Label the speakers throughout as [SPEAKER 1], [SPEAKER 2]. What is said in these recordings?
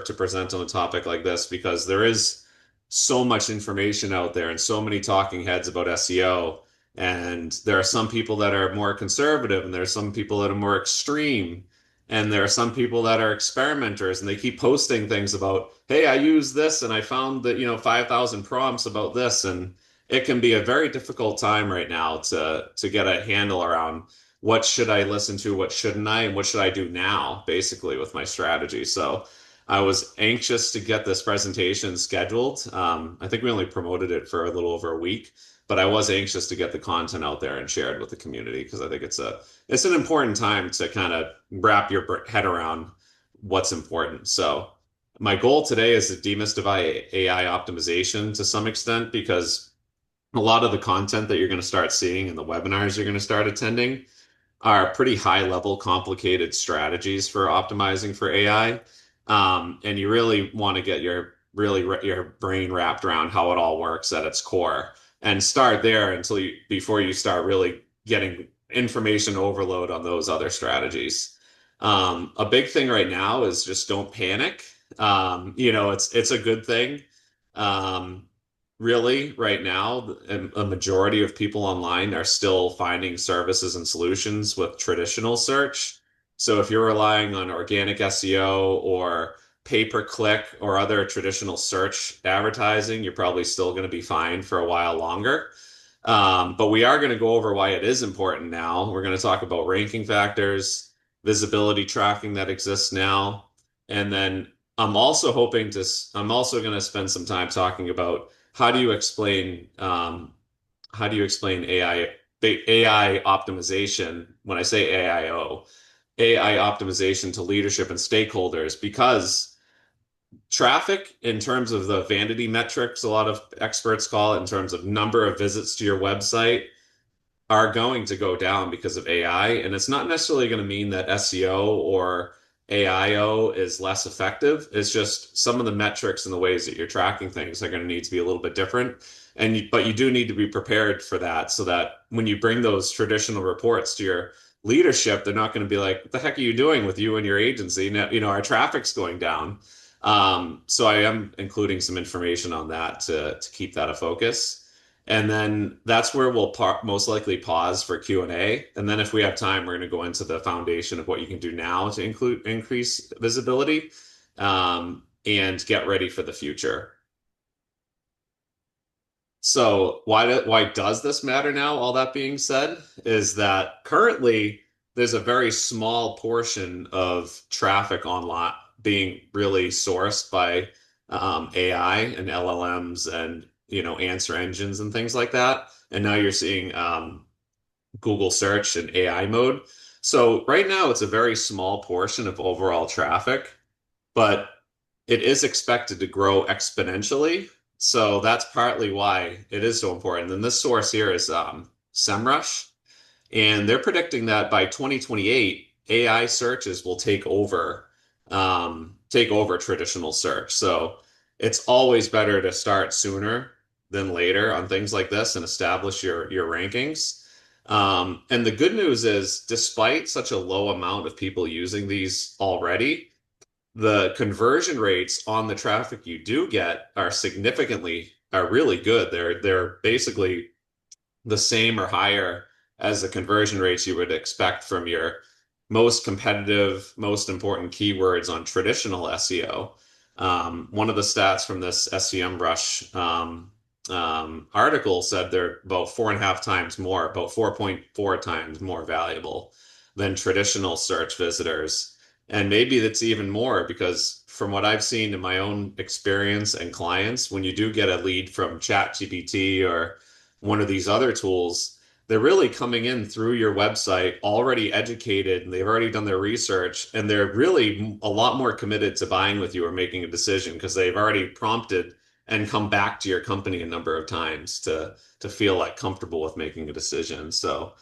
[SPEAKER 1] to present on a topic like this because there is so much information out there and so many talking heads about SEO. And there are some people that are more conservative, and there are some people that are more extreme. And there are some people that are experimenters and they keep posting things about, hey, I use this and I found that, 5,000 prompts about this. And it can be a very difficult time right now to get a handle around what should I listen to, what shouldn't I, and what should I do now, basically, with my strategy. So I was anxious to get this presentation scheduled. I think we only promoted it for a little over a week, but I was anxious to get the content out there and shared with the community because I think it's an important time to kind of wrap your head around what's important. So my goal today is to demystify AI optimization to some extent because a lot of the content that you're going to start seeing in the webinars you're going to start attending are pretty high level, complicated strategies for optimizing for AI. And you really want to get your brain wrapped around how it all works at its core and start there before you start really getting information overload on those other strategies. A big thing right now is just don't panic. It's a good thing. Um, Really, right now, a majority of people online are still finding services and solutions with traditional search. So if you're relying on organic SEO or pay-per-click or other traditional search advertising, you're probably still going to be fine for a while longer. But we are going to go over why it is important now. We're going to talk about ranking factors, visibility tracking that exists now, and then I'm also going to spend some time talking about how do you explain AI optimization when I say AI optimization to leadership and stakeholders because traffic in terms of the vanity metrics a lot of experts call it in terms of number of visits to your website are going to go down because of AI. And it's not necessarily going to mean that SEO or AIO is less effective. It's just some of the metrics and the ways that you're tracking things are going to need to be a little bit different. But you do need to be prepared for that so that when you bring those traditional reports to your leadership, they're not going to be like, what the heck are you doing with you and your agency? Our traffic's going down. So I am including some information on that to keep that a focus. And then that's where we'll most likely pause for Q&A. And then if we have time, we're going to go into the foundation of what you can do now to increase visibility and get ready for the future. So why does this matter now? All that being said, is that currently there's a very small portion of traffic online being really sourced by AI and LLMs and answer engines and things like that. And now you're seeing Google search and AI mode. So right now it's a very small portion of overall traffic, but it is expected to grow exponentially. So that's partly why it is so important. And this source here is SEMrush, and they're predicting that by 2028, AI searches will take over traditional search. So it's always better to start sooner than later on things like this and establish your rankings. And the good news is, despite such a low amount of people using these already, the conversion rates on the traffic you do get are really good. They're basically the same or higher as the conversion rates you would expect from your most competitive, most important keywords on traditional SEO. One of the stats from this SEMrush article said they're about 4.5 times more, about 4.4 times more valuable than traditional search visitors. And maybe that's even more because from what I've seen in my own experience and clients, when you do get a lead from ChatGPT or one of these other tools, they're really coming in through your website already educated and they've already done their research and they're really a lot more committed to buying with you or making a decision because they've already prompted and come back to your company a number of times to feel like comfortable with making a decision. So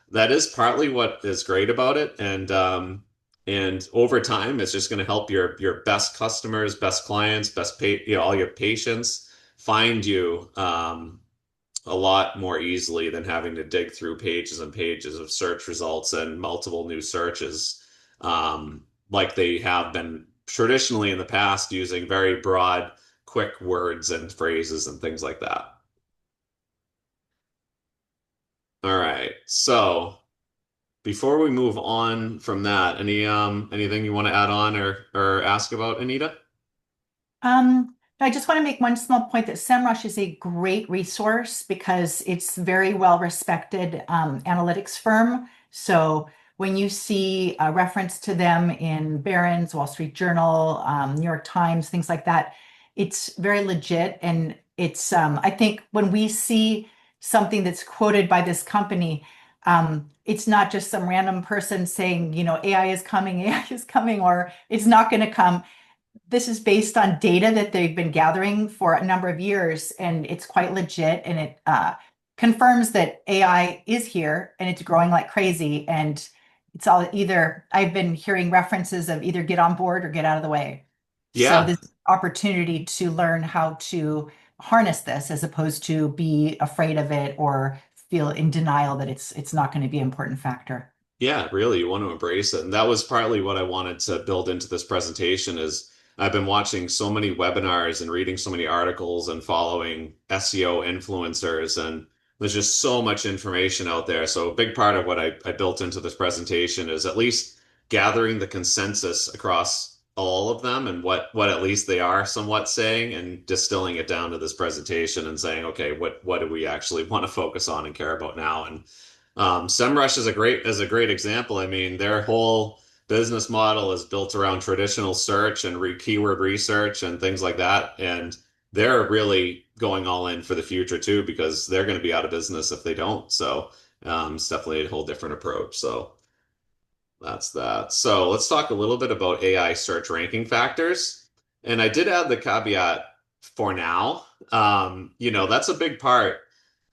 [SPEAKER 1] that is partly what is great about it. And over time, it's just going to help your best customers, best clients, all your patients find you a lot more easily than having to dig through pages and pages of search results and multiple new searches like they have been traditionally in the past using very broad, quick words and phrases and things like that. All right. So before we move on from that, anything you want to add on or ask about, Anita?
[SPEAKER 2] I just want to make one small point that SEMrush is a great resource because it's very well respected analytics firm. So when you see a reference to them in Barron's, Wall Street Journal, New York Times, things like that, it's very legit. And it's I think when we see something that's quoted by this company, it's not just some random person saying, AI is coming, AI is coming, or it's not going to come. This is based on data that they've been gathering for a number of years, and it's quite legit. And it confirms that AI is here and it's growing like crazy. And it's all either, I've been hearing references of either get on board or get out of the way. So,
[SPEAKER 1] Yeah.
[SPEAKER 2] this opportunity to learn how to harness this as opposed to be afraid of it or feel in denial that it's not going to be an important factor.
[SPEAKER 1] Yeah, really, you want to embrace it. And that was partly what I wanted to build into this presentation is I've been watching so many webinars and reading so many articles and following SEO influencers, and there's just so much information out there. So a big part of what I built into this presentation is at least gathering the consensus across all of them and what at least they are somewhat saying and distilling it down to this presentation and saying, okay, what do we actually want to focus on and care about now? And SEMrush is a great example. I mean, their whole business model is built around traditional search and keyword research and things like that. And they're really going all in for the future too, because they're going to be out of business if they don't. So it's definitely a whole different approach. So that's that. So let's talk a little bit about AI search ranking factors. And I did add the caveat for now. That's a big part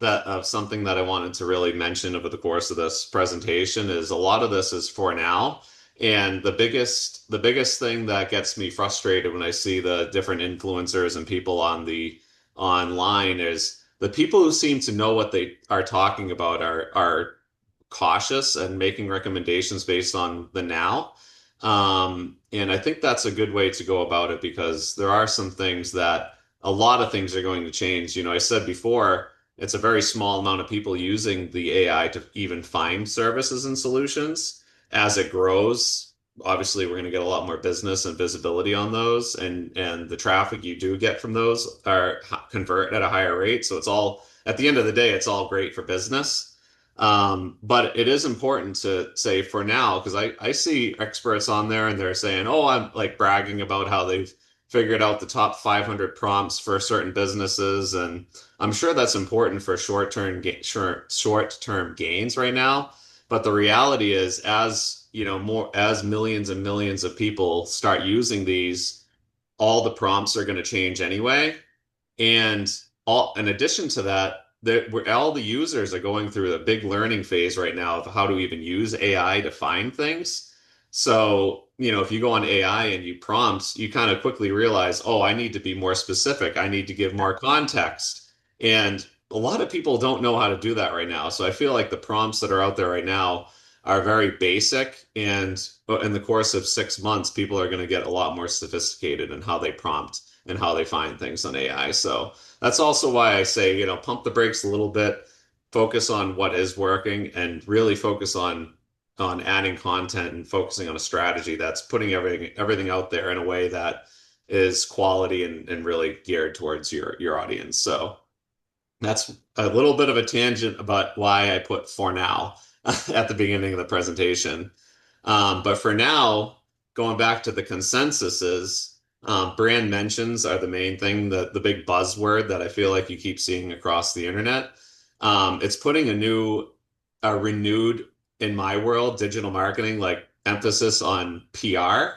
[SPEAKER 1] that of something that I wanted to really mention over the course of this presentation is a lot of this is for now. And the biggest thing that gets me frustrated when I see the different influencers and people on the online is the people who seem to know what they are talking about are cautious and making recommendations based on the now. And I think that's a good way to go about it because there are some things that a lot of things are going to change. I said before, it's a very small amount of people using the AI to even find services and solutions. As it grows, obviously we're going to get a lot more business and visibility on those, and the traffic you do get from those are convert at a higher rate. So it's all at the end of the day, it's all great for business. But it is important to say for now, because I see experts on there and they're saying, oh, I'm like bragging about how they've figured out the top 500 prompts for certain businesses. And I'm sure that's important for short-term gains right now. But the reality is, as millions and millions of people start using these, all the prompts are going to change anyway. And in addition to that, all the users are going through a big learning phase right now of how to even use AI to find things. So, if you go on AI and you prompt, you kind of quickly realize, oh, I need to be more specific. I need to give more context. And a lot of people don't know how to do that right now. So I feel like the prompts that are out there right now are very basic. And in the course of 6 months, people are going to get a lot more sophisticated in how they prompt and how they find things on AI. So that's also why I say, pump the brakes a little bit, focus on what is working, and really focus on adding content and focusing on a strategy that's putting everything out there in a way that is quality and really geared towards your audience. So that's a little bit of a tangent about why I put for now at the beginning of the presentation. But for now, going back to the consensuses, brand mentions are the main thing, the big buzzword that I feel like you keep seeing across the internet. It's putting a renewed, in my world, digital marketing, like emphasis on PR.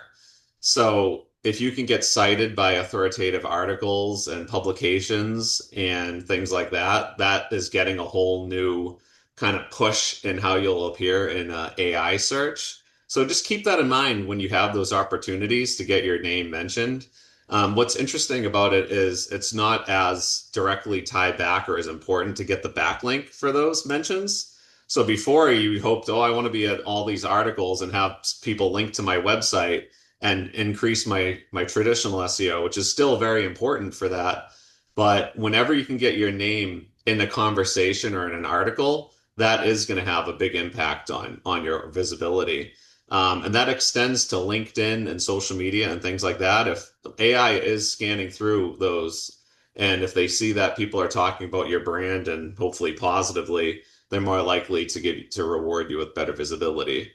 [SPEAKER 1] So if you can get cited by authoritative articles and publications and things like that, that is getting a whole new kind of push in how you'll appear in AI search. So just keep that in mind when you have those opportunities to get your name mentioned. What's interesting about it is it's not as directly tied back or as important to get the backlink for those mentions. So before you hoped, oh, I want to be at all these articles and have people link to my website. and increase my traditional SEO, which is still very important for that. But whenever you can get your name in a conversation or in an article, that is going to have a big impact on your visibility. And that extends to LinkedIn and social media and things like that. If AI is scanning through those, and if they see that people are talking about your brand and hopefully positively, they're more likely to reward you with better visibility.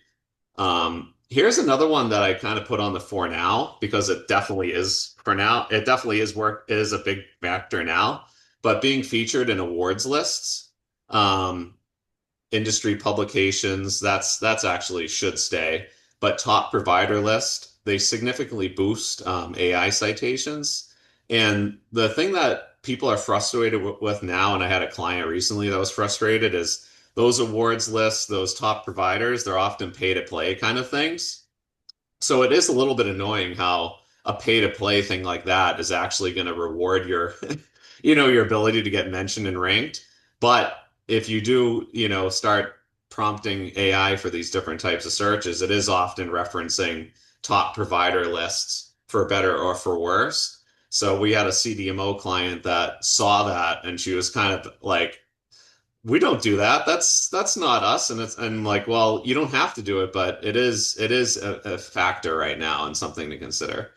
[SPEAKER 1] Here's another one that I kind of put on the for now because it definitely is for now. It definitely is a big factor now, but being featured in awards lists, um, industry publications, that's actually should stay. But top provider list, they significantly boost AI citations. And the thing that people are frustrated with now, and I had a client recently that was frustrated, is those awards lists, those top providers, they're often pay to play kind of things. So it is a little bit annoying how a pay to play thing like that is actually going to reward your, your ability to get mentioned and ranked. But if you do, start prompting AI for these different types of searches, it is often referencing top provider lists for better or for worse. So we had a CDMO client that saw that and she was kind of like, we don't do that. That's not us. And like, well, you don't have to do it, but it is a factor right now and something to consider.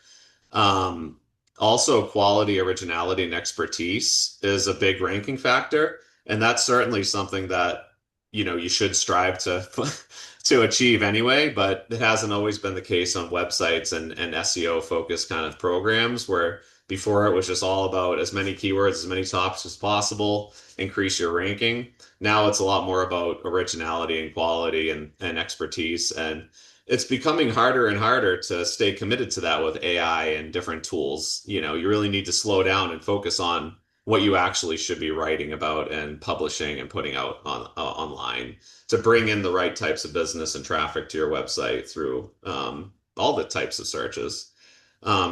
[SPEAKER 1] Um, Also, quality, originality, and expertise is a big ranking factor, and that's certainly something that you should strive to to achieve anyway. But it hasn't always been the case on websites and SEO focused kind of programs where before it was just all about as many keywords, as many topics as possible, increase your ranking. Now it's a lot more about originality and quality and expertise and it's becoming harder and harder to stay committed to that with AI and different tools. You really need to slow down and focus on what you actually should be writing about and publishing and putting out online to bring in the right types of business and traffic to your website through all the types of searches.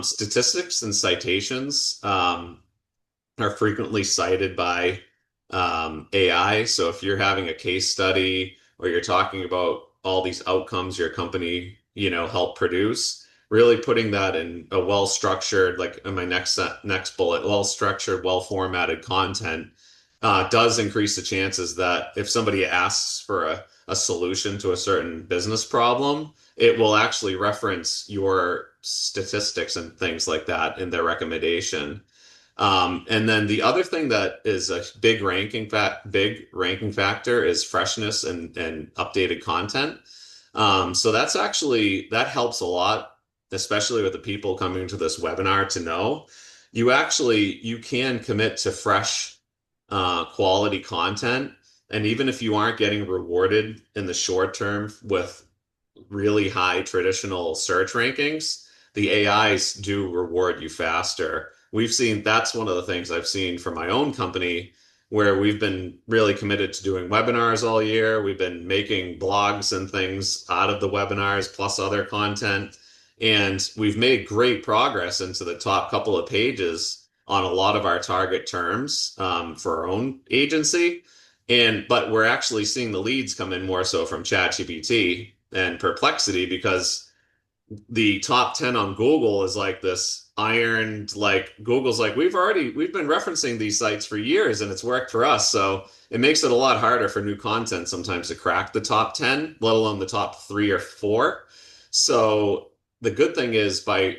[SPEAKER 1] Statistics and citations. Are frequently cited by AI. So if you're having a case study or you're talking about all these outcomes your company, helped produce, really putting that in a well-structured, like in my next bullet, well-structured, well-formatted content does increase the chances that if somebody asks for a solution to a certain business problem, it will actually reference your statistics and things like that in their recommendation. And then the other thing that is a big ranking factor is freshness and updated content. So that helps a lot, especially with the people coming to this webinar to know you can commit to fresh, quality content. And even if you aren't getting rewarded in the short term with really high traditional search rankings, the AIs do reward you faster. We've seen that's one of the things I've seen for my own company where we've been really committed to doing webinars all year. We've been making blogs and things out of the webinars plus other content. And we've made great progress into the top couple of pages on a lot of our target terms for our own agency. But we're actually seeing the leads come in more so from ChatGPT and Perplexity because the top 10 on Google is like this ironed, like Google's like, we've been referencing these sites for years and it's worked for us. So it makes it a lot harder for new content sometimes to crack the top 10, let alone the top 3 or 4. So the good thing is by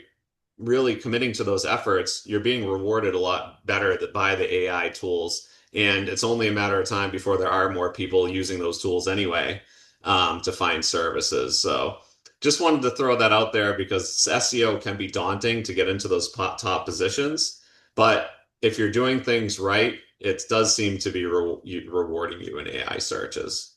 [SPEAKER 1] really committing to those efforts, you're being rewarded a lot better by the AI tools. And it's only a matter of time before there are more people using those tools anyway, to find services. So just wanted to throw that out there because SEO can be daunting to get into those top positions. But if you're doing things right, it does seem to be rewarding you in AI searches.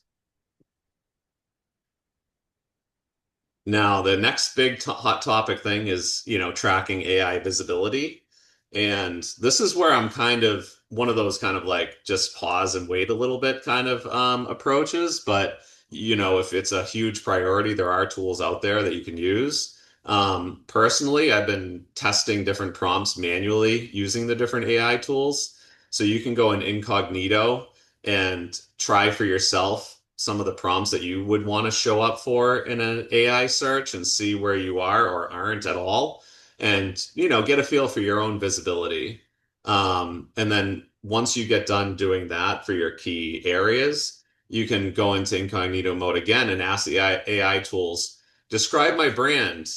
[SPEAKER 1] Now, the next big hot topic thing is, tracking AI visibility. And this is where I'm kind of one of those kind of like just pause and wait a little bit kind of approaches. But, if it's a huge priority, there are tools out there that you can use. Personally, I've been testing different prompts manually using the different AI tools. So you can go in incognito and try for yourself some of the prompts that you would want to show up for in an AI search and see where you are or aren't at all, and get a feel for your own visibility. And then once you get done doing that for your key areas, you can go into incognito mode again and ask the AI tools, describe my brand.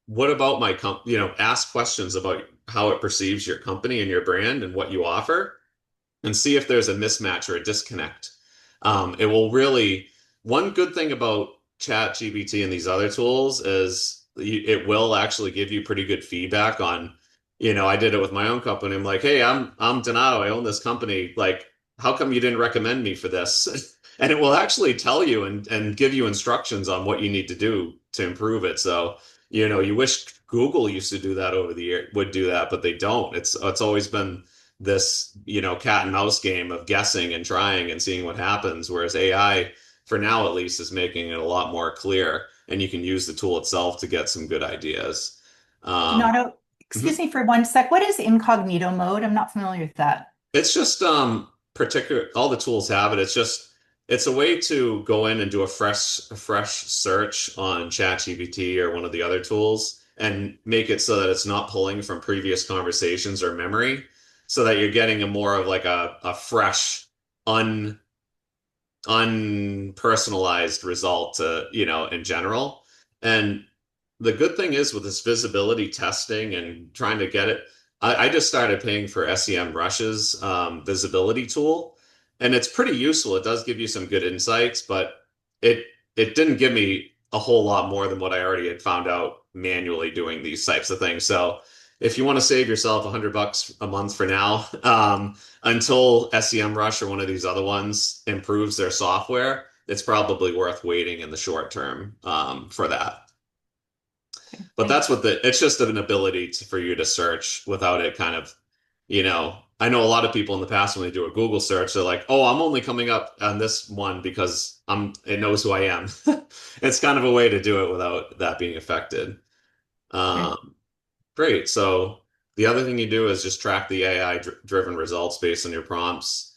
[SPEAKER 1] What about my ask questions about how it perceives your company and your brand and what you offer, and see if there's a mismatch or a disconnect. It will really, one good thing about ChatGPT and these other tools is it will actually give you pretty good feedback on, I did it with my own company. I'm like, hey, I'm Donato. I own this company. Like, how come you didn't recommend me for this? And it will actually tell you and give you instructions on what you need to do to improve it. So, you wish Google used to do that over the year, would do that, but they don't. It's always been this, cat and mouse game of guessing and trying and seeing what happens, whereas AI, for now at least, is making it a lot more clear, and you can use the tool itself to get some good ideas. Um,
[SPEAKER 2] Donato, excuse me for one sec. What is incognito mode? I'm not familiar with that.
[SPEAKER 1] It's just particular all the tools have it. It's a way to go in and do a fresh search on ChatGPT or one of the other tools and make it so that it's not pulling from previous conversations or memory, so that you're getting a more of like a fresh, un unpersonalized result in general. And the good thing is with this visibility testing and trying to get it, I just started paying for SEMrush's visibility tool, and it's pretty useful. It does give you some good insights, but it it didn't give me a whole lot more than what I already had found out manually doing these types of things. So if you want to save yourself $100 a month for now, until SEMrush or one of these other ones improves their software, it's probably worth waiting in the short term for that.
[SPEAKER 2] Okay,
[SPEAKER 1] But that's
[SPEAKER 2] thanks.
[SPEAKER 1] what it's just an ability for you to search without it kind of, I know a lot of people in the past when they do a Google search, they're like, oh, I'm only coming up on this one because it knows who I am. It's kind of a way to do it without that being affected.
[SPEAKER 2] Okay.
[SPEAKER 1] Um, Great. So the other thing you do is just track the AI driven results based on your prompts.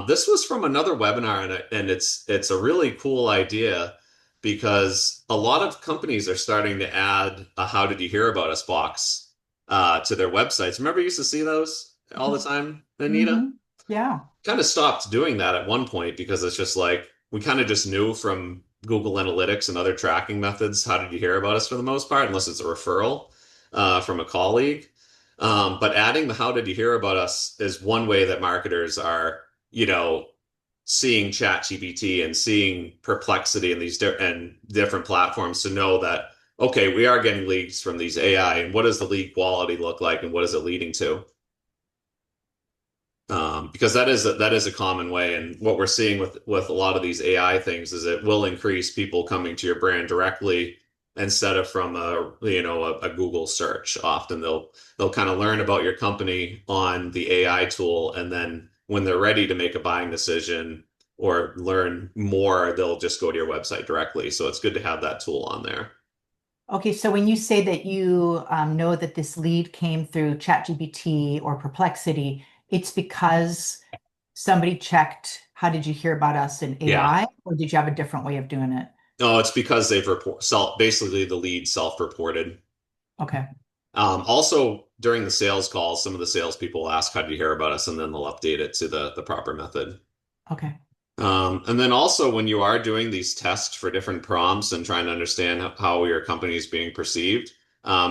[SPEAKER 1] This was from another webinar, and it's a really cool idea because a lot of companies are starting to add a "How did you hear about us" box to their websites. Remember, you used to see those all the time, Anita?
[SPEAKER 2] Mm-hmm. Yeah.
[SPEAKER 1] Kind of stopped doing that at one point because it's just like we kind of just knew from Google Analytics and other tracking methods how did you hear about us for the most part, unless it's a referral from a colleague. But adding the how did you hear about us is one way that marketers are, seeing ChatGPT and seeing Perplexity and and different platforms to know that, okay, we are getting leads from these AI, and what does the lead quality look like, and what is it leading to? Because that is a common way, and what we're seeing with a lot of these AI things is it will increase people coming to your brand directly instead of from a Google search. Often they'll kind of learn about your company on the AI tool, and then when they're ready to make a buying decision or learn more, they'll just go to your website directly. So it's good to have that tool on there.
[SPEAKER 2] Okay, so when you say that you know that this lead came through ChatGPT or Perplexity, it's because somebody checked, how did you hear about us in
[SPEAKER 1] Yeah.
[SPEAKER 2] AI, or did you have a different way of doing it?
[SPEAKER 1] No, it's because they've basically the lead self-reported.
[SPEAKER 2] Okay,
[SPEAKER 1] Also, during the sales calls, some of the salespeople will ask, "How did you hear about us?" And then they'll update it to the proper method.
[SPEAKER 2] okay.
[SPEAKER 1] And then also, when you are doing these tests for different prompts and trying to understand how your company is being perceived,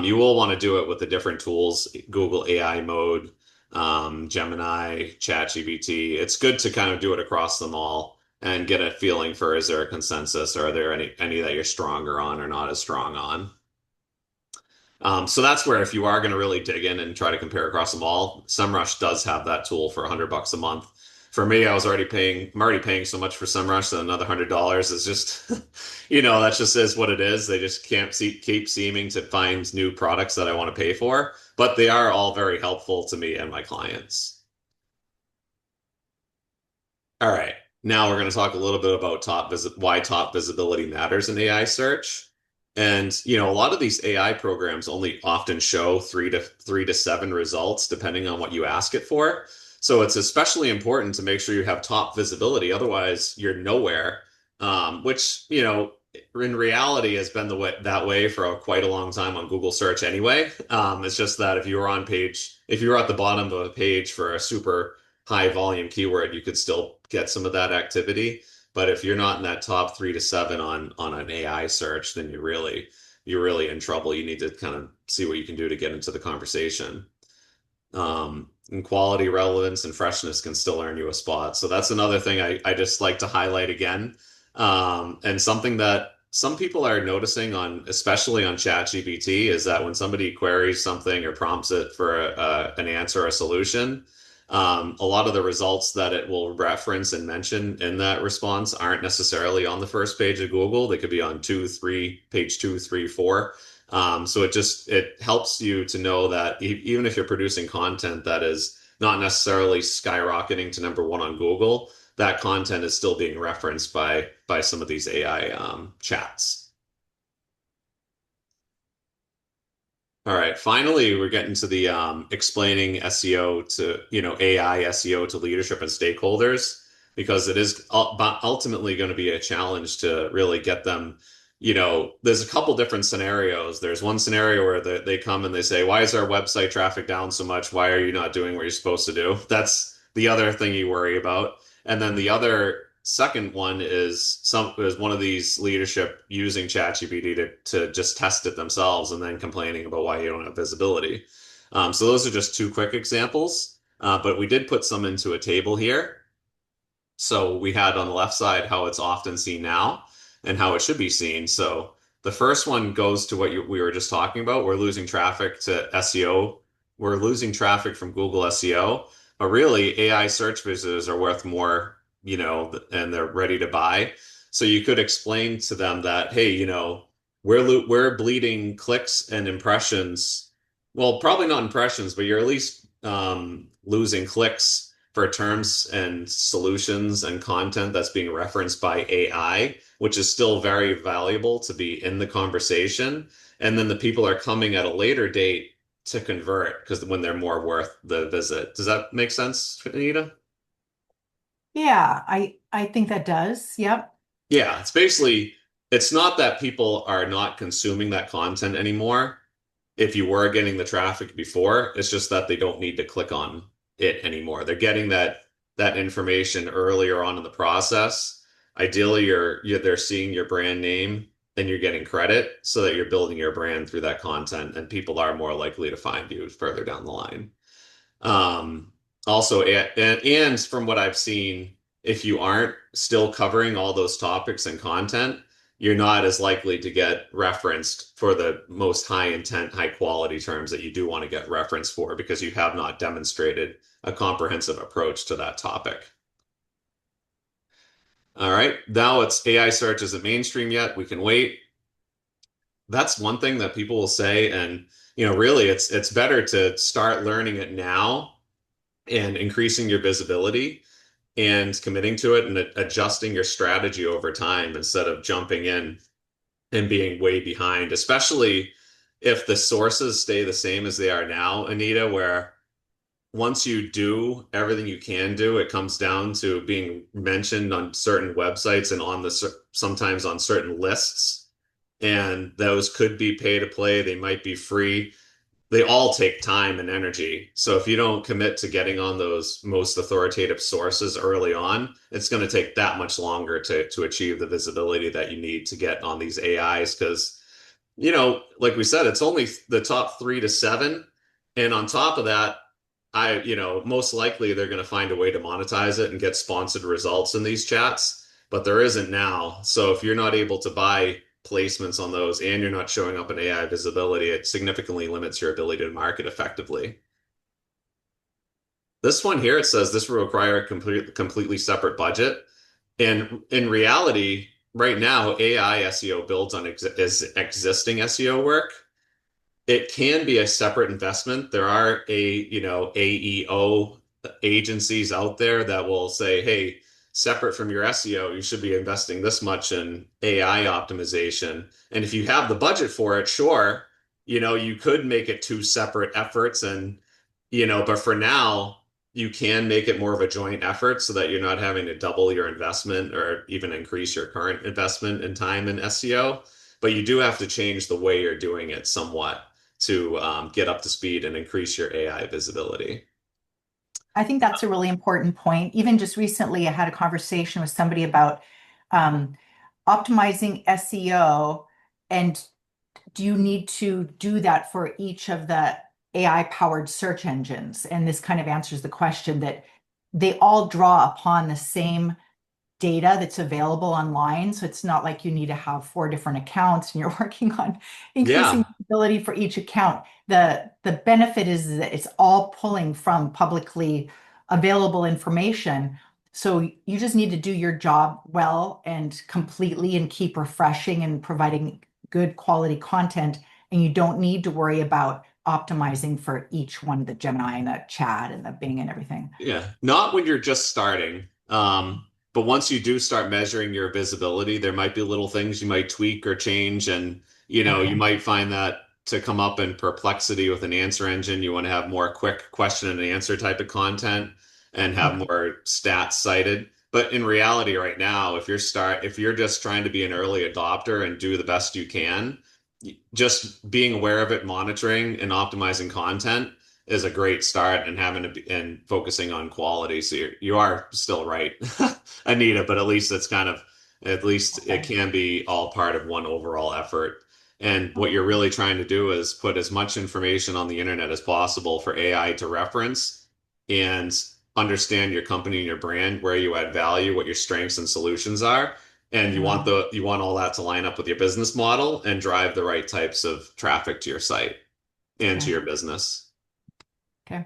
[SPEAKER 1] you will want to do it with the different tools, Google AI mode, Gemini, ChatGPT. It's good to kind of do it across them all and get a feeling for, is there a consensus, or are there any that you're stronger on or not as strong on? So that's where if you are going to really dig in and try to compare across them all, SEMrush does have that tool for $100 a month. For me, I'm already paying so much for SEMrush that another $100 is just, that just is what it is. They just can't keep seeming to find new products that I want to pay for, but they are all very helpful to me and my clients. All right. Now we're going to talk a little bit about why top visibility matters in AI search. And, a lot of these AI programs only often show three to seven results, depending on what you ask it for. So it's especially important to make sure you have top visibility. Otherwise, you're nowhere. Which, in reality has been that way for quite a long time on Google search anyway. It's just that if you were at the bottom of a page for a super high volume keyword, you could still get some of that activity. But if you're not in that top 3 to 7 on an AI search, then you're really in trouble. You need to kind of see what you can do to get into the conversation. And quality, relevance, and freshness can still earn you a spot. So that's another thing I just like to highlight again. And something that some people are noticing on, especially on ChatGPT, is that when somebody queries something or prompts it for an answer or a solution, a lot of the results that it will reference and mention in that response aren't necessarily on the first page of Google. They could be on page 2, 3, 4. So it helps you to know that even if you're producing content that is not necessarily skyrocketing to number 1 on Google, that content is still being referenced by some of these AI chats. All right, finally, we're getting to the explaining SEO to, AI SEO to leadership and stakeholders, because it is ultimately going to be a challenge to really get them. There's a couple different scenarios. There's one scenario where they come and they say, "Why is our website traffic down so much? Why are you not doing what you're supposed to do?" That's the other thing you worry about. And then the other second one is one of these leadership using ChatGPT to just test it themselves and then complaining about why you don't have visibility. So those are just two quick examples, but we did put some into a table here. So we had on the left side how it's often seen now and how it should be seen. So the first one goes to what we were just talking about. We're losing traffic to SEO. We're losing traffic from Google SEO, but really AI search visitors are worth more, and they're ready to buy. So you could explain to them that, hey, we're bleeding clicks and impressions. Well, probably not impressions, but you're at least losing clicks for terms and solutions and content that's being referenced by AI, which is still very valuable to be in the conversation. And then the people are coming at a later date to convert because when they're more worth the visit. Does that make sense, Anita?
[SPEAKER 2] Yeah, I think that does. Yep.
[SPEAKER 1] Yeah, it's not that people are not consuming that content anymore. If you were getting the traffic before, it's just that they don't need to click on it anymore. They're getting that information earlier on in the process. Ideally, they're seeing your brand name and you're getting credit so that you're building your brand through that content, and people are more likely to find you further down the line. Also, and from what I've seen, if you aren't still covering all those topics and content, you're not as likely to get referenced for the most high intent, high quality terms that you do want to get referenced for because you have not demonstrated a comprehensive approach to that topic. All right, now it's AI search isn't mainstream yet. We can wait. That's one thing that people will say, and really, it's better to start learning it now and increasing your visibility and committing to it and adjusting your strategy over time instead of jumping in and being way behind, especially if the sources stay the same as they are now, Anita, where once you do everything you can do, it comes down to being mentioned on certain websites and sometimes on certain lists. And those could be pay to play, they might be free. They all take time and energy. So if you don't commit to getting on those most authoritative sources early on, it's going to take that much longer to achieve the visibility that you need to get on these AIs. Because, like we said, it's only the top 3 to 7. And on top of that, most likely they're going to find a way to monetize it and get sponsored results in these chats, but there isn't now. So if you're not able to buy placements on those and you're not showing up in AI visibility, it significantly limits your ability to market effectively. This one here, it says this will require a completely separate budget. And in reality, right now, AI SEO builds on existing SEO work. It can be a separate investment. There are AEO agencies out there that will say, hey, separate from your SEO, you should be investing this much in AI optimization. And if you have the budget for it, sure, you could make it two separate efforts but for now, you can make it more of a joint effort so that you're not having to double your investment or even increase your current investment in time in SEO. But you do have to change the way you're doing it somewhat to get up to speed and increase your AI visibility.
[SPEAKER 2] I think that's a really important point. Even just recently, I had a conversation with somebody about um, optimizing SEO, and do you need to do that for each of the AI-powered search engines? And this kind of answers the question that they all draw upon the same data that's available online. So it's not like you need to have four different accounts and you're working on increasing
[SPEAKER 1] Yeah,
[SPEAKER 2] visibility for each account. The benefit is that it's all pulling from publicly available information. So you just need to do your job well and completely and keep refreshing and providing good quality content. And you don't need to worry about optimizing for each one, the Gemini and the Chat and the Bing and everything.
[SPEAKER 1] yeah. Not when you're just starting. But once you do start measuring your visibility, there might be little things you might tweak or change. And, you
[SPEAKER 2] Okay.
[SPEAKER 1] might find that to come up in perplexity with an answer engine, you want to have more quick question and answer type of content and have
[SPEAKER 2] Okay.
[SPEAKER 1] more stats cited. But in reality, right now, if you're just trying to be an early adopter and do the best you can, just being aware of it, monitoring and optimizing content is a great start and having to be and focusing on quality. So you are still right, Anita, but at least it
[SPEAKER 2] Okay.
[SPEAKER 1] can be all part of one overall effort. And what you're really trying to do is put as much information on the internet as possible for AI to reference and understand your company and your brand, where you add value, what your strengths and solutions are. And
[SPEAKER 2] Mm,
[SPEAKER 1] you want all that to line up with your business model and drive the right types of traffic to your site and to
[SPEAKER 2] okay.
[SPEAKER 1] your business.
[SPEAKER 2] Okay.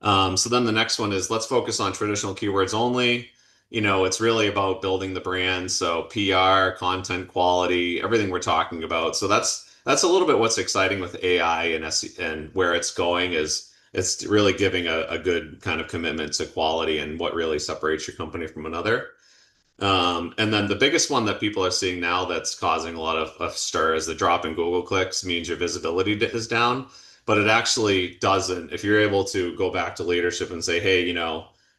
[SPEAKER 1] So then the next one is let's focus on traditional keywords only. It's really about building the brand. So PR, content quality, everything we're talking about. So that's a little bit what's exciting with AI and and where it's going is it's really giving a good kind of commitment to quality and what really separates your company from another. And then the biggest one that people are seeing now that's causing a lot of stir is the drop in Google clicks means your visibility is down, but it actually doesn't. If you're able to go back to leadership and say, hey,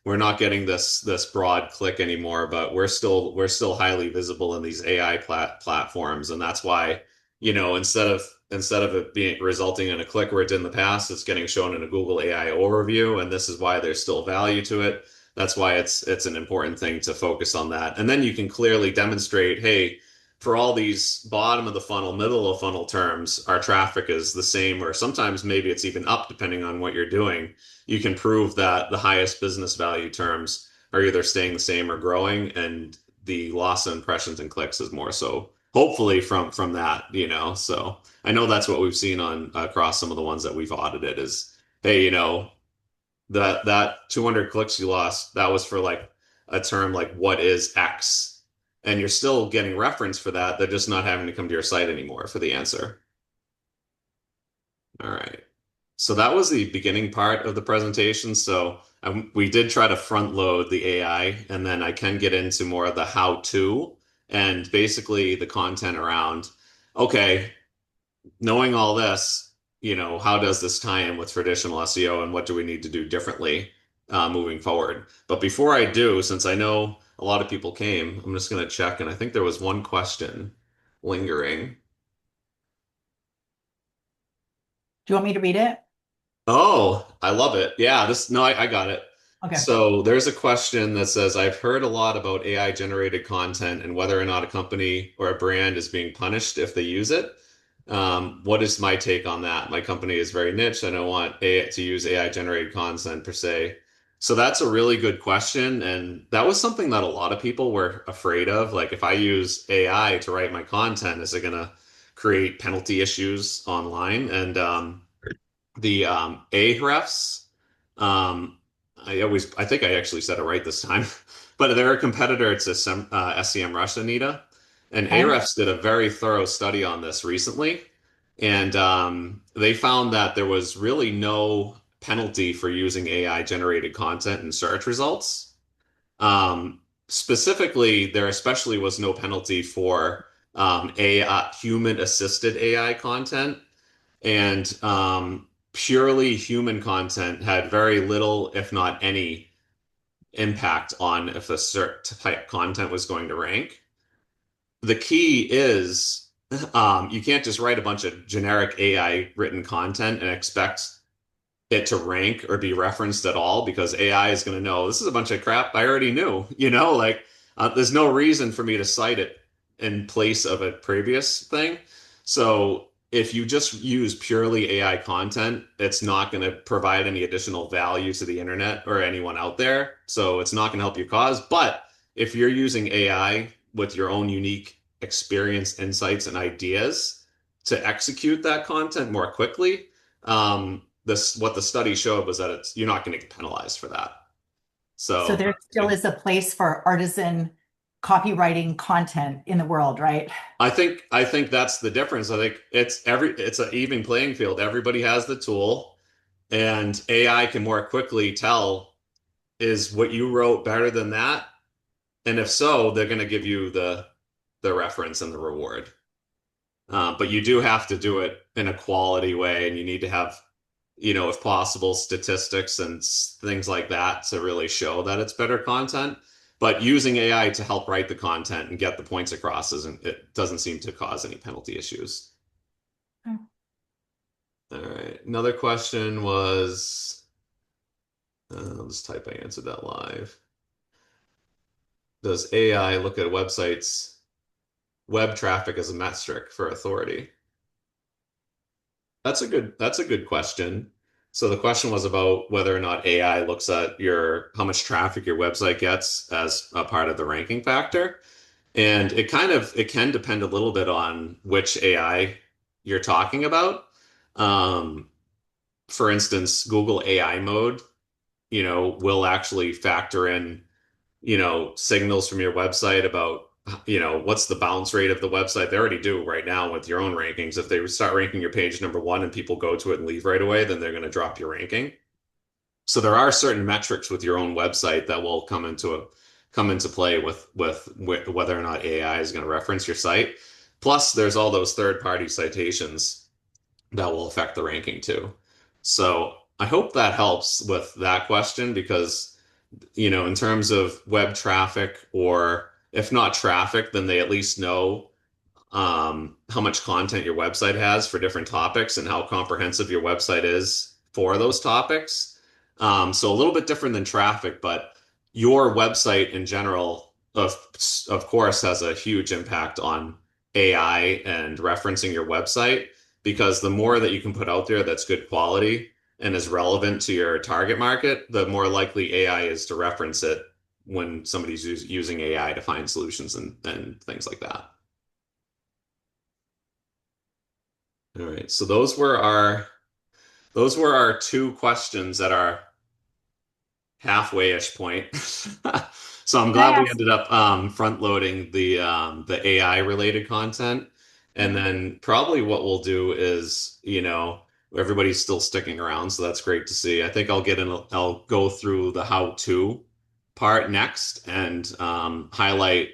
[SPEAKER 1] we're not getting this broad click anymore, but we're still highly visible in these AI platforms, and that's why, instead of it being resulting in a click where it did in the past, it's getting shown in a Google AI overview, and this is why there's still value to it. That's why it's an important thing to focus on that. And then you can clearly demonstrate, hey, for all these bottom of the funnel, middle of funnel terms, our traffic is the same, or sometimes maybe it's even up depending on what you're doing. You can prove that the highest business value terms are either staying the same or growing, and the loss of impressions and clicks is more so hopefully from that. So I know that's what we've seen on across some of the ones that we've audited is, hey, that 200 clicks you lost, that was for like a term like what is X? And you're still getting reference for that. They're just not having to come to your site anymore for the answer. All right. So that was the beginning part of the presentation. So we did try to front load the AI, and then I can get into more of the how to and basically the content around, okay, knowing all this, how does this tie in with traditional SEO and what do we need to do differently moving forward? But before I do, since I know a lot of people came, I'm just going to check. And I think there was one question lingering.
[SPEAKER 2] Do you want me to read it?
[SPEAKER 1] Oh, I love it. Yeah, no, I got it.
[SPEAKER 2] Okay.
[SPEAKER 1] So there's a question that says, I've heard a lot about AI generated content and whether or not a company or a brand is being punished if they use it. What is my take on that? My company is very niche. I don't want to use AI generated content per se. So that's a really good question. And that was something that a lot of people were afraid of. Like, if I use AI to write my content, is it going to create penalty issues online? And the Ahrefs. I think I actually said it right this time, but they're a competitor to SEM Rush, Anita, and
[SPEAKER 2] Okay.
[SPEAKER 1] Ahrefs did a very thorough study on this recently, and they found that there was really no penalty for using AI generated content in search results. Specifically, there especially was no penalty for AI human assisted AI content and purely human content had very little, if not any, impact on if a certain type content was going to rank. The key is you can't just write a bunch of generic AI written content and expect it to rank or be referenced at all because AI is going to know this is a bunch of crap I already knew. Like there's no reason for me to cite it in place of a previous thing. So if you just use purely AI content, it's not going to provide any additional value to the internet or anyone out there. So it's not going to help your cause. But if you're using AI with your own unique experience, insights, and ideas to execute that content more quickly, this what the study showed was that you're not going to get penalized for that.
[SPEAKER 2] So
[SPEAKER 1] So
[SPEAKER 2] there still is a place for artisan copywriting content in the world, right?
[SPEAKER 1] I think that's the difference. I think it's an even playing field. Everybody has the tool, and AI can more quickly tell is what you wrote better than that, and if so, they're going to give you the reference and the reward. But you do have to do it in a quality way, and you need to have, if possible, statistics and things like that to really show that it's better content. But using AI to help write the content and get the points across it doesn't seem to cause any penalty issues. All right. Another question was, I'll just type I answered that live. Does AI look at websites, web traffic as a metric for authority? That's a good question. So the question was about whether or not AI looks at your how much traffic your website gets as a part of the ranking factor. And it can depend a little bit on which AI you're talking about. Um, for instance, Google AI mode, will actually factor in signals from your website about, what's the bounce rate of the website. They already do right now with your own rankings. If they start ranking your page number one and people go to it and leave right away, then they're going to drop your ranking. So there are certain metrics with your own website that will come into play with whether or not AI is going to reference your site. Plus, there's all those third-party citations that will affect the ranking too. So I hope that helps with that question because in terms of web traffic, or if not traffic, then they at least know how much content your website has for different topics and how comprehensive your website is for those topics. So a little bit different than traffic, but your website in general, of course, has a huge impact on AI and referencing your website because the more that you can put out there that's good quality and is relevant to your target market, the more likely AI is to reference it when somebody's using AI to find solutions and things like that. All right. So those were our two questions at our halfway-ish point. So I'm
[SPEAKER 2] Can I
[SPEAKER 1] glad we
[SPEAKER 2] ask?
[SPEAKER 1] ended up front loading the AI related content. And
[SPEAKER 2] Yeah.
[SPEAKER 1] then probably what we'll do is, everybody's still sticking around, so that's great to see. I think I'll go through the how-to part next and highlight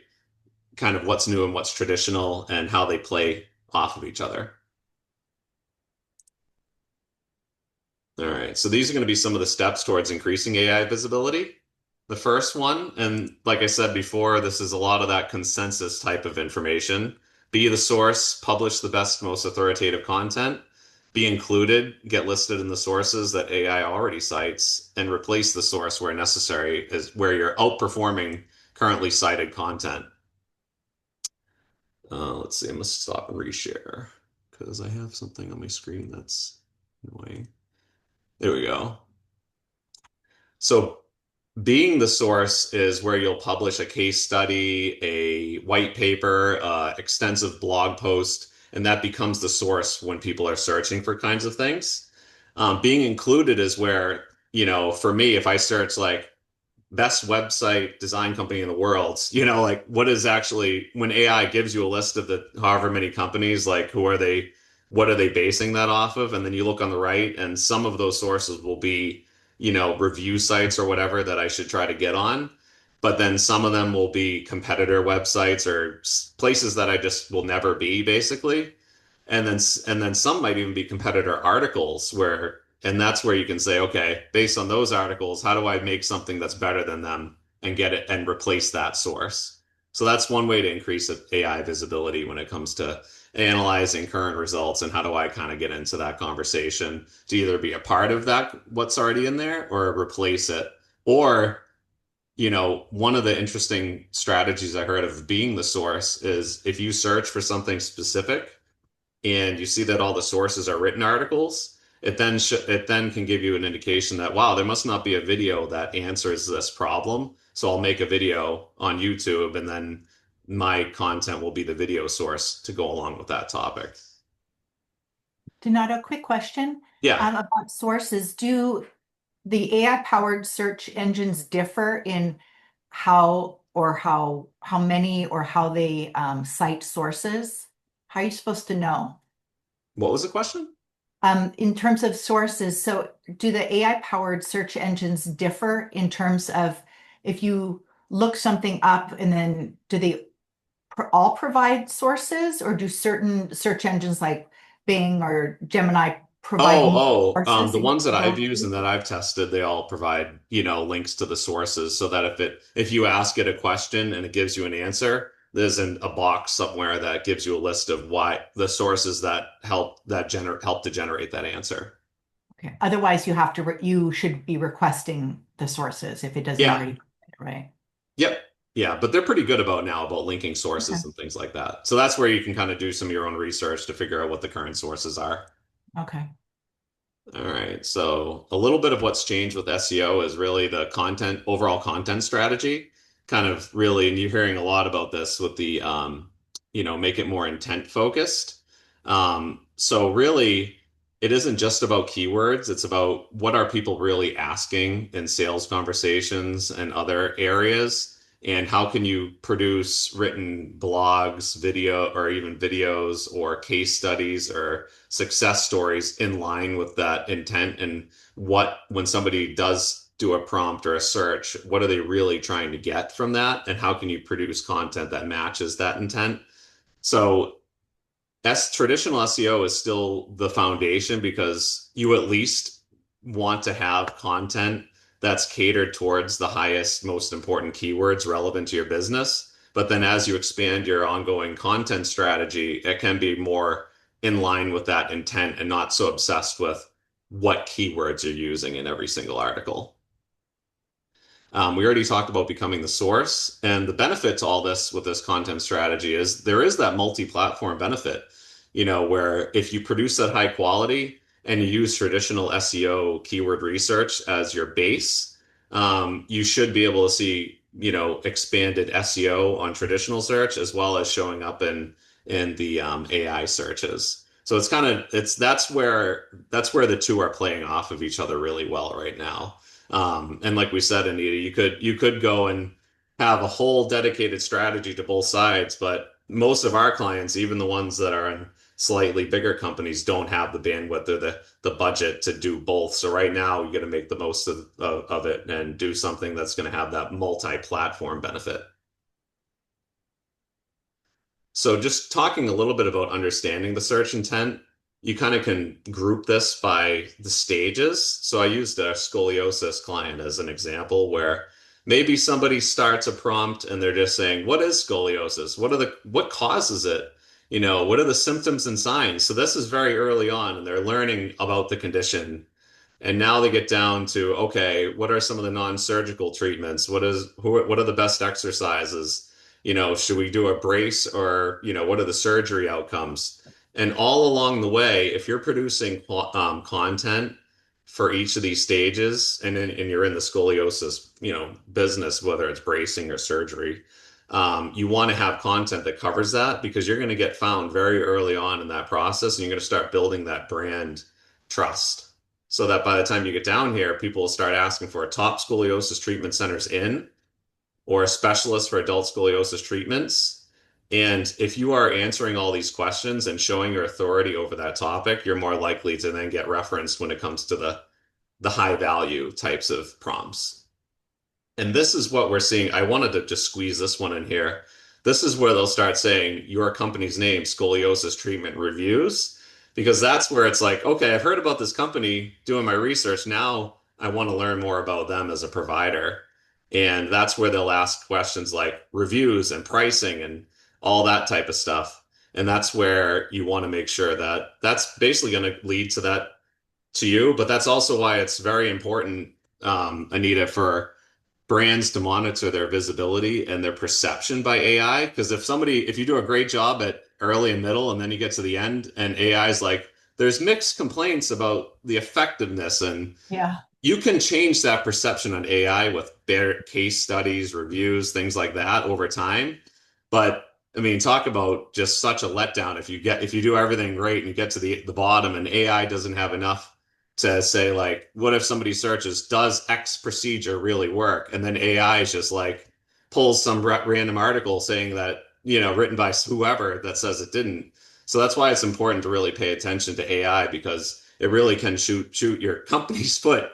[SPEAKER 1] kind of what's new and what's traditional and how they play off of each other. All right, so these are going to be some of the steps towards increasing AI visibility. The first one, and like I said before, this is a lot of that consensus type of information. Be the source, publish the best, most authoritative content, be included, get listed in the sources that AI already cites, and replace the source where necessary, is where you're outperforming currently cited content. Let's see, I must stop and reshare because I have something on my screen that's annoying. There we go. So being the source is where you'll publish a case study, a white paper, extensive blog post, and that becomes the source when people are searching for kinds of things. Being included is where, for me, if I search like best website design company in the world, like what is actually when AI gives you a list of the however many companies, like who are they, what are they basing that off of? And then you look on the right, and some of those sources will be, review sites or whatever that I should try to get on. But then some of them will be competitor websites or places that I just will never be, basically. And then some might even be competitor articles where And that's where you can say, okay, based on those articles, how do I make something that's better than them and get it and replace that source? So that's one way to increase AI visibility when it comes to analyzing current results. And how do I kind of get into that conversation to either be a part of that, what's already in there, or replace it? Or, one of the interesting strategies I heard of being the source is if you search for something specific and you see that all the sources are written articles, it then can give you an indication that wow, there must not be a video that answers this problem. So I'll make a video on YouTube, and then my content will be the video source to go along with that topic.
[SPEAKER 2] Donato, quick question
[SPEAKER 1] Yeah.
[SPEAKER 2] about sources. Do the AI-powered search engines differ in how many or how they cite sources? How are you supposed to know?
[SPEAKER 1] What was the question?
[SPEAKER 2] In terms of sources, so do the AI-powered search engines differ in terms of if you look something up and then do they all provide sources, or do certain search engines like Bing or Gemini provide more
[SPEAKER 1] The
[SPEAKER 2] sources that you
[SPEAKER 1] ones that
[SPEAKER 2] can
[SPEAKER 1] I've
[SPEAKER 2] go
[SPEAKER 1] used and
[SPEAKER 2] to?
[SPEAKER 1] that I've tested, they all provide, links to the sources so that if you ask it a question and it gives you an answer, there's a box somewhere that gives you a list of why the sources that help to generate that answer.
[SPEAKER 2] Okay. Otherwise, you should be requesting the sources if it doesn't
[SPEAKER 1] Yeah.
[SPEAKER 2] already, right?
[SPEAKER 1] Yep. Yeah, but they're pretty good about now about linking
[SPEAKER 2] Okay.
[SPEAKER 1] sources and things like that. So that's where you can kind of do some of your own research to figure out what the current sources are.
[SPEAKER 2] Okay.
[SPEAKER 1] All right. So a little bit of what's changed with SEO is really the overall content strategy. Kind of really, and you're hearing a lot about this with the, make it more intent focused. So really, it isn't just about keywords. It's about what are people really asking in sales conversations and other areas, and how can you produce written blogs, video, or even videos or case studies or success stories in line with that intent, and when somebody does do a prompt or a search, what are they really trying to get from that, and how can you produce content that matches that intent? So traditional SEO is still the foundation because you at least want to have content that's catered towards the highest, most important keywords relevant to your business. But then as you expand your ongoing content strategy, it can be more in line with that intent and not so obsessed with what keywords you're using in every single article. We already talked about becoming the source, and the benefit to all this with this content strategy is there is that multi-platform benefit, where if you produce that high quality and you use traditional SEO keyword research as your base, you should be able to see, expanded SEO on traditional search as well as showing up in the AI searches. So that's where the two are playing off of each other really well right now. And like we said, Anita, you could go and have a whole dedicated strategy to both sides, but most of our clients, even the ones that are in slightly bigger companies, don't have the bandwidth or the budget to do both. So right now, you got to make the most of it and do something that's going to have that multi-platform benefit. So just talking a little bit about understanding the search intent, you kind of can group this by the stages. So I used a scoliosis client as an example where maybe somebody starts a prompt and they're just saying, "What is scoliosis? What causes it? What are the symptoms and signs?" So this is very early on and they're learning about the condition. And now they get down to, okay, what are some of the non-surgical treatments? What are the best exercises? Should we do a brace, or, what are the surgery outcomes? And all along the way, if you're producing content for each of these stages, and you're in the scoliosis, business, whether it's bracing or surgery, you want to have content that covers that because you're going to get found very early on in that process, and you're going to start building that brand trust so that by the time you get down here, people will start asking for a top scoliosis treatment centers in or a specialist for adult scoliosis treatments. And if you are answering all these questions and showing your authority over that topic, you're more likely to then get referenced when it comes to the high value types of prompts. And this is what we're seeing. I wanted to just squeeze this one in here. This is where they'll start saying your company's name, scoliosis treatment reviews. because that's where it's like, okay, I've heard about this company doing my research. Now I want to learn more about them as a provider. And that's where they'll ask questions like reviews and pricing and all that type of stuff. And that's where you want to make sure that that's basically going to lead to that to you. But that's also why it's very important, Anita, for brands to monitor their visibility and their perception by AI. Because if you do a great job at early and middle, and then you get to the end, and AI is like, there's mixed complaints about the effectiveness, and
[SPEAKER 2] Yeah.
[SPEAKER 1] you can change that perception on AI with better case studies, reviews, things like that over time. But I mean, talk about just such a letdown if you do everything great and you get to the bottom and AI doesn't have enough to say like, what if somebody searches, does X procedure really work? And then AI is just like pulls some random article saying that, written by whoever that says it didn't. So that's why it's important to really pay attention to AI because it really can shoot your company's foot,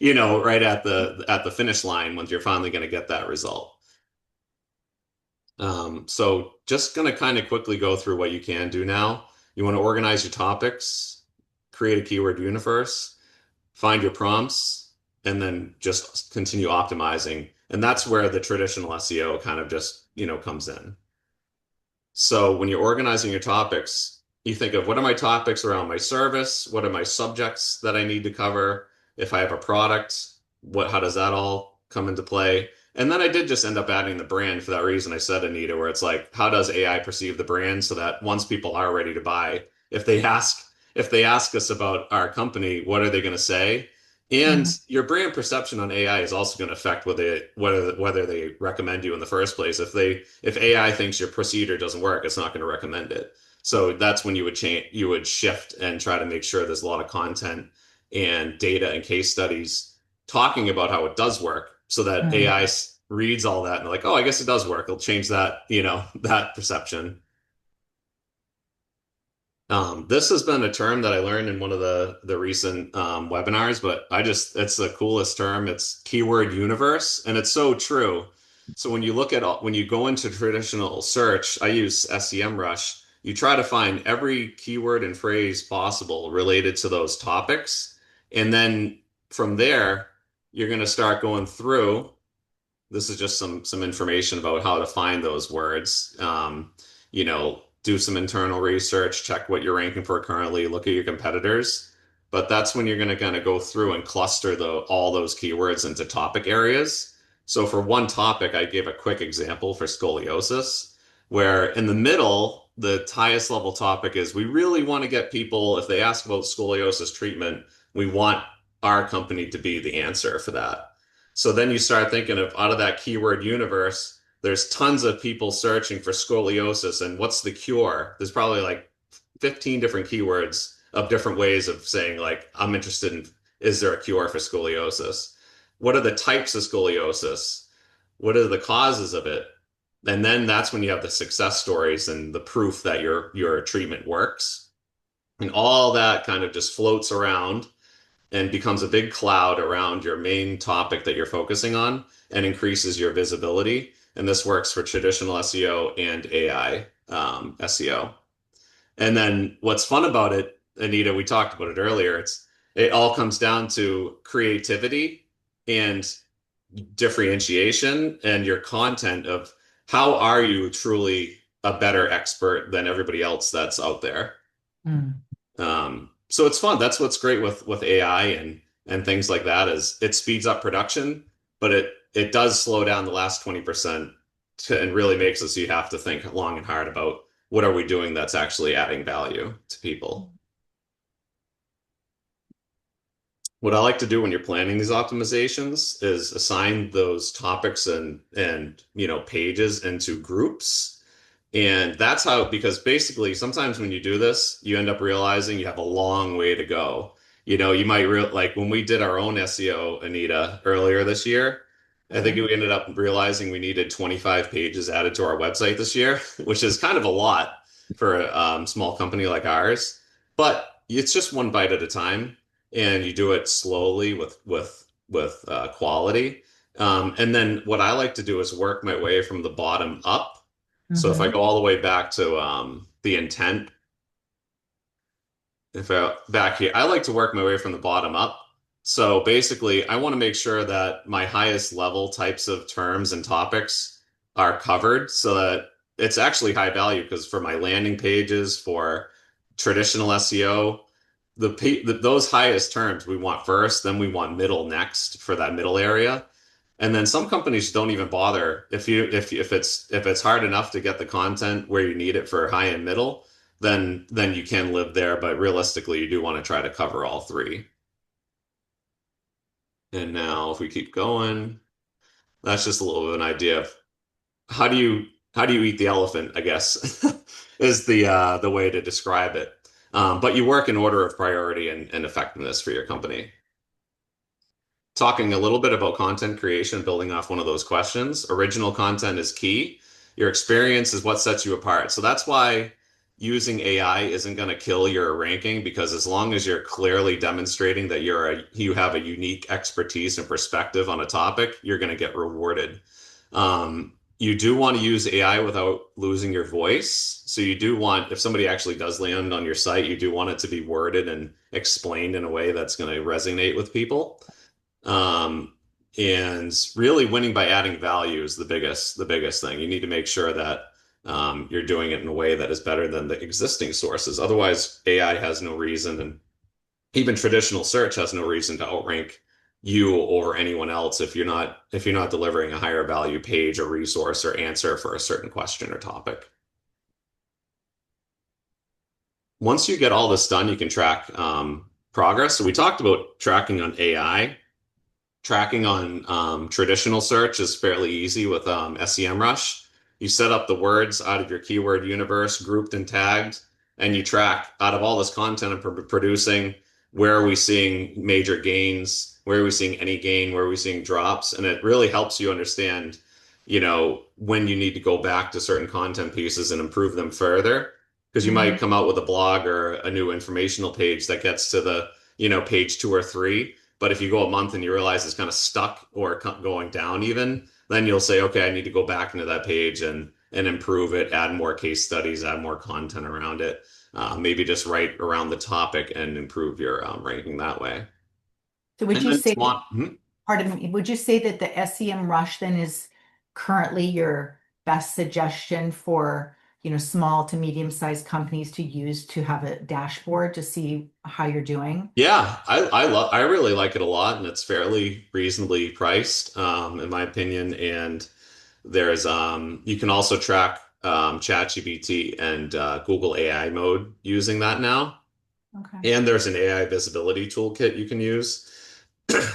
[SPEAKER 1] right at the finish line when you're finally going to get that result. So just going to kind of quickly go through what you can do now. You want to organize your topics, create a keyword universe, find your prompts, and then just continue optimizing. And that's where the traditional SEO kind of just, comes in. So when you're organizing your topics, you think of what are my topics around my service? What are my subjects that I need to cover? If I have a product, how does that all come into play? And then I did just end up adding the brand for that reason I said, Anita, where it's like, how does AI perceive the brand so that once people are ready to buy, if they ask if they ask us about our company, what are they going to say? And
[SPEAKER 2] Mhm.
[SPEAKER 1] your brand perception on AI is also going to affect whether they recommend you in the first place. If AI thinks your procedure doesn't work, it's not going to recommend it. So that's when you would shift and try to make sure there's a lot of content and data and case studies talking about how it does work, so that
[SPEAKER 2] Mhm.
[SPEAKER 1] AI reads all that and they're like, oh, I guess it does work. It'll change that, that perception. This has been a term that I learned in one of the recent webinars, but it's the coolest term. It's keyword universe, and it's so true. So when you go into traditional search, I use SEMrush. You try to find every keyword and phrase possible related to those topics, and then from there, you're going to start going through. This is just some information about how to find those words. Do some internal research, check what you're ranking for currently, look at your competitors. But that's when you're going to kind of go through and cluster all those keywords into topic areas. So for one topic, I gave a quick example for scoliosis, where in the middle, the highest level topic is we really want to get people, if they ask about scoliosis treatment, we want our company to be the answer for that. So then you start thinking of out of that keyword universe, there's tons of people searching for scoliosis and what's the cure? There's probably like 15 different keywords of different ways of saying like I'm interested in is there a cure for scoliosis? What are the types of scoliosis? What are the causes of it? And then that's when you have the success stories and the proof that your treatment works. And all that kind of just floats around and becomes a big cloud around your main topic that you're focusing on and increases your visibility. And this works for traditional SEO and AI SEO. And then what's fun about it, Anita, we talked about it earlier. It all comes down to creativity and differentiation and your content of how are you truly a better expert than everybody else that's out there.
[SPEAKER 2] Mhm.
[SPEAKER 1] So it's fun. That's what's great with AI and things like that is it speeds up production, but it does slow down the last 20% and really makes it so you have to think long and hard about what are we doing that's actually adding value to people. What I like to do when you're planning these optimizations is assign those topics and pages into groups. And that's how, because basically sometimes when you do this, you end up realizing you have a long way to go. You might like when we did our own SEO, Anita, earlier this year, I think
[SPEAKER 2] Mhm.
[SPEAKER 1] we ended up realizing we needed 25 pages added to our website this year, which is kind of a lot for a small company like ours. But it's just one bite at a time, and you do it slowly with quality. And then what I like to do is work my way from the bottom up. So if I
[SPEAKER 2] Mhm.
[SPEAKER 1] go all the way back to the intent, if I back here, I like to work my way from the bottom up. So basically, I want to make sure that my highest level types of terms and topics are covered so that it's actually high value because for my landing pages, for traditional SEO, those highest terms we want first, then we want middle next for that middle area. And then some companies don't even bother if it's hard enough to get the content where you need it for high and middle, then you can live there. But realistically, you do want to try to cover all three. And now if we keep going, that's just a little bit of an idea of how do you how do you eat the elephant, I guess, is the way to describe it. But you work in order of priority and effectiveness for your company. Talking a little bit about content creation, building off one of those questions. Original content is key. Your experience is what sets you apart. So that's why using AI isn't going to kill your ranking because as long as you're clearly demonstrating that you have a unique expertise and perspective on a topic, you're going to get rewarded. You do want to use AI without losing your voice. So you do want, if somebody actually does land on your site, you do want it to be worded and explained in a way that's going to resonate with people. Um, and really winning by adding value is the biggest thing. You need to make sure that you're doing it in a way that is better than the existing sources. Otherwise, AI has no reason, and even traditional search has no reason to outrank you over anyone else if you're not delivering a higher value page or resource or answer for a certain question or topic. Once you get all this done, you can track progress. So we talked about tracking on AI. Tracking on traditional search is fairly easy with SEMrush. You set up the words out of your keyword universe, grouped and tagged, and you track out of all this content I'm producing, where are we seeing major gains? Where are we seeing any gain? Where are we seeing drops? And it really helps you understand, when you need to go back to certain content pieces and improve them further. Because you might
[SPEAKER 2] Mhm.
[SPEAKER 1] come out with a blog or a new informational page that gets to the, page two or three, but if you go a month and you realize it's kind of stuck or going down even, then you'll say, okay, I need to go back into that page and improve it, add more case studies, add more content around it. Maybe just write around the topic and improve your ranking that way.
[SPEAKER 2] So would
[SPEAKER 1] And
[SPEAKER 2] you
[SPEAKER 1] then
[SPEAKER 2] say that,
[SPEAKER 1] mhm.
[SPEAKER 2] pardon me, would you say that the SEM Rush then is currently your best suggestion for, small to medium-sized companies to use to have a dashboard to see how you're doing?
[SPEAKER 1] Yeah, I really like it a lot, and it's fairly reasonably priced, in my opinion. And there's you can also track ChatGPT and Google AI mode using that now.
[SPEAKER 2] Okay.
[SPEAKER 1] And there's an AI visibility toolkit you can use.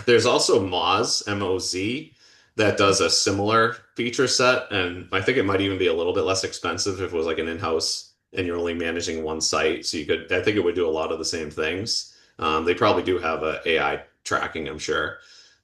[SPEAKER 1] There's also Moz, M-O-Z, that does a similar feature set, and I think it might even be a little bit less expensive if it was like an in-house and you're only managing one site. So I think it would do a lot of the same things. They probably do have a AI tracking, I'm sure.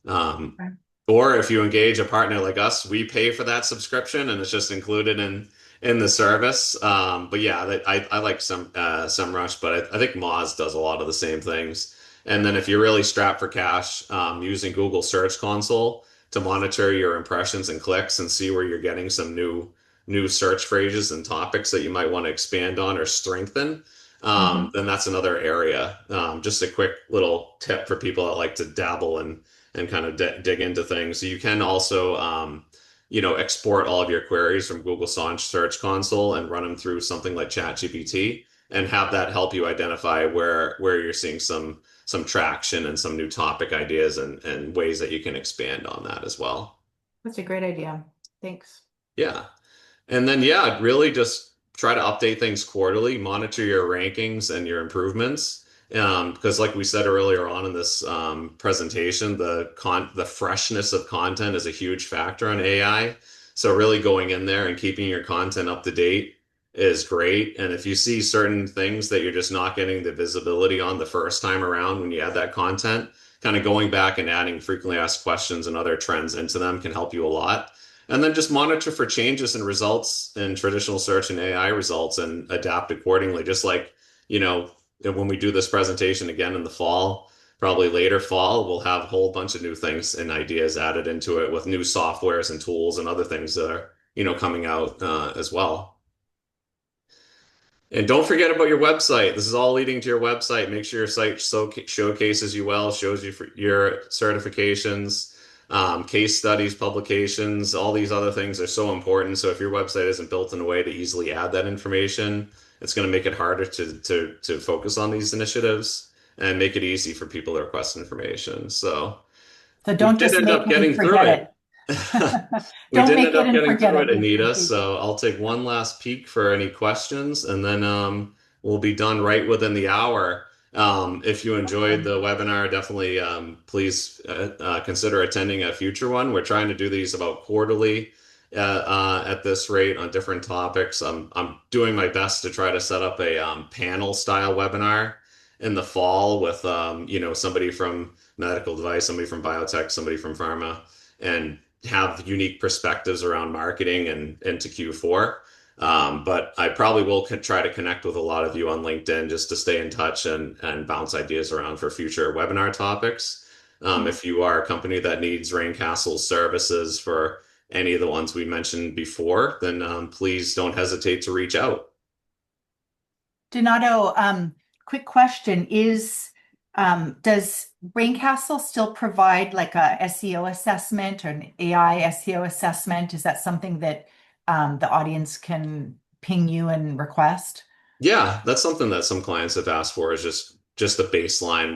[SPEAKER 1] Um,
[SPEAKER 2] Okay.
[SPEAKER 1] or if you engage a partner like us, we pay for that subscription and it's just included in the service. But yeah, I like some Rush, but I think Moz does a lot of the same things. And then if you're really strapped for cash, using Google Search Console to monitor your impressions and clicks and see where you're getting some new search phrases and topics that you might want to expand on or strengthen,
[SPEAKER 2] Mhm.
[SPEAKER 1] then that's another area. Just a quick little tip for people that like to dabble and kind of dig into things. So you can also, export all of your queries from Google Search Console and run them through something like ChatGPT and have that help you identify where you're seeing some traction and some new topic ideas and ways that you can expand on that as well.
[SPEAKER 2] That's a great idea. Thanks.
[SPEAKER 1] Yeah. And then, yeah, really just try to update things quarterly, monitor your rankings and your improvements. Because like we said earlier on in this presentation, the freshness of content is a huge factor on AI. So really going in there and keeping your content up to date is great. And if you see certain things that you're just not getting the visibility on the first time around when you add that content, kind of going back and adding frequently asked questions and other trends into them can help you a lot. And then just monitor for changes in results in traditional search and AI results and adapt accordingly. Just like, you know, when we do this presentation again in the fall, probably later fall, we'll have a whole bunch of new things and ideas added into it with new softwares and tools and other things that are, coming out as well. And don't forget about your website. This is all leading to your website. Make sure your site showcases you well, shows you for your certifications, case studies, publications, all these other things are so important. So if your website isn't built in a way to easily add that information, it's going to make it harder to focus on these initiatives and make it easy for people to request information. So
[SPEAKER 2] So
[SPEAKER 1] we
[SPEAKER 2] don't
[SPEAKER 1] did
[SPEAKER 2] just
[SPEAKER 1] end
[SPEAKER 2] make
[SPEAKER 1] up
[SPEAKER 2] it and
[SPEAKER 1] getting through
[SPEAKER 2] forget
[SPEAKER 1] it.
[SPEAKER 2] it.
[SPEAKER 1] We
[SPEAKER 2] Don't
[SPEAKER 1] did
[SPEAKER 2] make
[SPEAKER 1] end
[SPEAKER 2] it
[SPEAKER 1] up
[SPEAKER 2] and
[SPEAKER 1] getting
[SPEAKER 2] forget
[SPEAKER 1] through
[SPEAKER 2] it.
[SPEAKER 1] it,
[SPEAKER 2] We
[SPEAKER 1] Anita.
[SPEAKER 2] appreciate it.
[SPEAKER 1] So I'll take one last peek for any questions, and then we'll be done right within the hour. If you enjoyed the webinar, definitely please consider attending a future one. We're trying to do these about quarterly at this rate on different topics. I'm doing my best to try to set up a panel style webinar in the fall with somebody from medical device, somebody from biotech, somebody from pharma, and have unique perspectives around marketing and into Q4. But I probably will try to connect with a lot of you on LinkedIn just to stay in touch and bounce ideas around for future webinar topics.
[SPEAKER 2] Mhm.
[SPEAKER 1] If you are a company that needs Raincastle's services for any of the ones we mentioned before, then please don't hesitate to reach out.
[SPEAKER 2] Donato, quick question is, does Braincastle still provide like a SEO assessment or an AI SEO assessment? Is that something that the audience can ping you and request?
[SPEAKER 1] Yeah, that's something that some clients have asked for is just a baseline.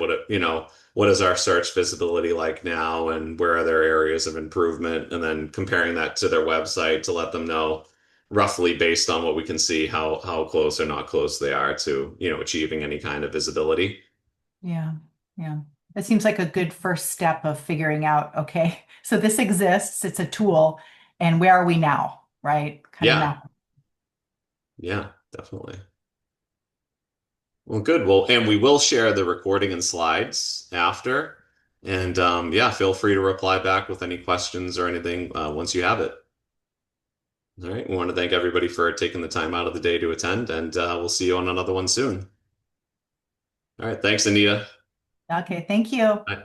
[SPEAKER 1] What is our search visibility like now, and where are there areas of improvement, and then comparing that to their website to let them know roughly based on what we can see how close or not close they are to, achieving any kind of visibility.
[SPEAKER 2] Yeah, yeah. That seems like a good first step of figuring out, okay, so this exists, it's a tool, and where are we now, right? Kind of
[SPEAKER 1] Yeah,
[SPEAKER 2] map.
[SPEAKER 1] yeah, definitely. Well, good. Well, and we will share the recording and slides after. And yeah, feel free to reply back with any questions or anything once you have it. All right. We want to thank everybody for taking the time out of the day to attend, and we'll see you on another one soon. All right. Thanks, Anita.
[SPEAKER 2] Okay, thank you.
[SPEAKER 1] Bye.